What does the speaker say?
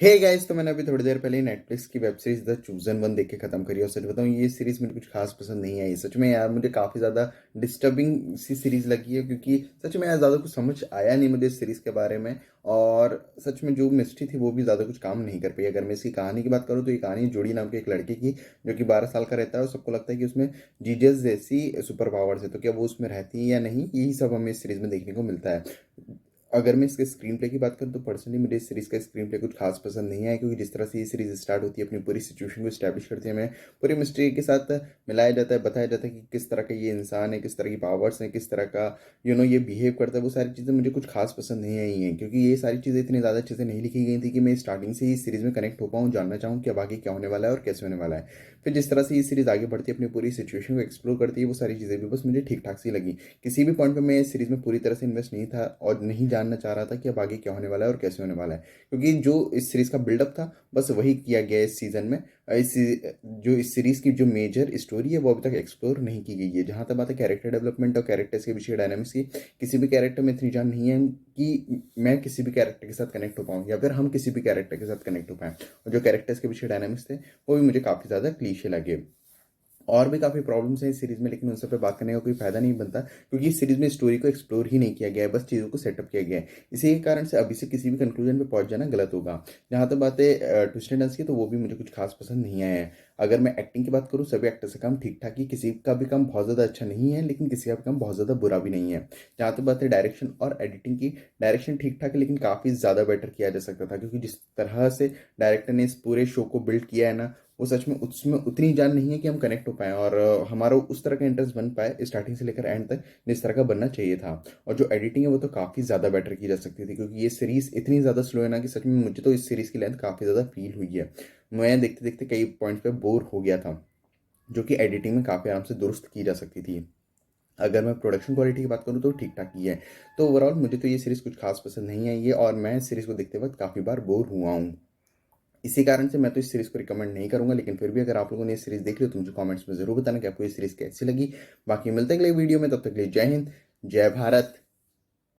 Hey guys, तो मैंने अभी थोड़ी देर पहले ही नेटफ्लिक्स की web series the chosen one देख के खत्म करी। और सच बताऊं, ये सीरीज मुझे कुछ खास पसंद नहीं आई। सच में यार, मुझे काफ़ी ज़्यादा डिस्टर्बिंग सी सीरीज लगी है, क्योंकि सच में यार ज़्यादा कुछ समझ आया नहीं मुझे इस सीरीज़ के बारे में। और सच में जो मिस्ट्री थी वो भी ज़्यादा कुछ काम नहीं कर पाई। अगर मैं इसकी कहानी की बात करूँ तो ये कहानी जोड़ी नाम के एक लड़के की, जो कि 12 साल का रहता है और सबको लगता है कि उसमें जीजस जैसी सुपर पावर्स है। तो क्या वो उसमें रहती है या नहीं, यही सब हमें इस सीरीज में देखने को मिलता है। अगर मैं इसके स्क्रीन प्ले की बात करूँ तो पर्सनली मुझे इस सीरीज़ का स्क्रीन प्ले कुछ खास पसंद नहीं है, क्योंकि जिस तरह से ये सीरीज़ स्टार्ट होती है, अपनी पूरी सिचुएशन को स्टैब्लिश करती है, हमें पूरी मिस्ट्री के साथ मिलाया जाता है, बताया जाता है कि किस तरह का ये इंसान है, किस तरह की पावर्स हैं, किस तरह का ये बिहेव करता है। वो सारी चीज़ें मुझे कुछ खास पसंद नहीं आई हैं, क्योंकि ये सारी चीज़ें इतनी ज़्यादा अच्छे से नहीं लिखी गई थी कि मैं स्टार्टिंग से ही इस सीरीज़ में कनेक्ट हो पाऊँ, जानना चाहूँ कि अब आगे क्या होने वाला है और कैसे होने वाला है। फिर जिस तरह से ये सीरीज़ आगे बढ़ती है, अपनी पूरी सिचुएशन को एक्सप्लोर करती है, वो सारी चीज़ें भी बस मुझे ठीक ठाक सी लगी। किसी भी पॉइंट पे मैं इस सीरीज़ में पूरी तरह से इन्वेस्ट नहीं था और नहीं जानना चाह रहा था कि अब आगे क्या होने वाला है और कैसे होने वाला है, क्योंकि जो इस सीरीज़ का बिल्डअप था बस वही किया गया है इस सीज़न में। इस सीरीज़ की जो मेजर स्टोरी है वो अभी तक एक्सप्लोर नहीं की गई है। जहाँ तक बात है कैरेक्टर डेवलपमेंट और कैरेक्टर्स के पीछे डायनामिक्स की, किसी भी कैरेक्टर में इतनी जान नहीं है कि मैं किसी भी कैरेक्टर के साथ कनेक्ट हो पाऊँ या फिर हम किसी भी कैरेक्टर के साथ कनेक्ट हो पाएँ। और जो कैरेक्टर्स के पीछे डायनामिक्स थे वो भी मुझे काफ़ी ज़्यादा क्लीशे लगे। और भी काफ़ी प्रॉब्लम्स हैं इस सीरीज़ में, लेकिन उन सब पे बात करने का कोई फ़ायदा नहीं बनता, क्योंकि इस सीरीज़ में स्टोरी को एक्सप्लोर ही नहीं किया गया है, बस चीज़ों को सेटअप किया गया है। इसी के कारण से अभी से किसी भी कंक्लूजन पे पहुंच जाना गलत होगा। जहाँ तक बात है ट्विस्ट एंड टर्न्स की, तो वो भी मुझे कुछ खास पसंद नहीं आया है। अगर मैं एक्टिंग की बात करूँ, सभी एक्टर्स का काम ठीक ठाक ही, किसी का भी काम बहुत ज़्यादा अच्छा नहीं है, लेकिन किसी का भी काम बहुत ज़्यादा बुरा भी नहीं है। जहाँ तक बात है डायरेक्शन और एडिटिंग की, डायरेक्शन ठीक ठाक है, लेकिन काफ़ी ज़्यादा बेटर किया जा सकता था, क्योंकि जिस तरह से डायरेक्टर ने इस पूरे शो को बिल्ड किया है ना, वो सच में उसमें उतनी जान नहीं है कि हम कनेक्ट हो पाएँ और हमारा उस तरह का इंटरेस्ट बन पाए स्टार्टिंग से लेकर एंड तक, जिस तरह का बनना चाहिए था। और जो एडिटिंग है वो तो काफ़ी ज़्यादा बेटर की जा सकती थी, क्योंकि ये सीरीज़ इतनी ज़्यादा स्लो है ना कि सच में मुझे तो इस सीरीज़ की लेंथ काफ़ी ज़्यादा फील हुई है। मैं देखते देखते कई पॉइंट्स पे बोर हो गया था, जो कि एडिटिंग में काफ़ी आराम से दुरुस्त की जा सकती थी। अगर मैं प्रोडक्शन क्वालिटी की बात करूँ तो ठीक ठाक ही है। तो ओवरऑल मुझे तो ये सीरीज़ कुछ खास पसंद नहीं आई है और मैं इस सीरीज़ को देखते वक्त काफ़ी बार बोर हुआ हूँ। इसी कारण से मैं तो इस सीरीज़ को रिकमेंड नहीं करूँगा, लेकिन फिर भी अगर आप लोगों ने ये सीरीज़ देख ली हो तो मुझे कमेंट्स में ज़रूर बताना कि आपको ये सीरीज़ कैसी लगी। बाकी मिलते हैं अगले वीडियो में, तब तक के लिए जय हिंद, जय भारत।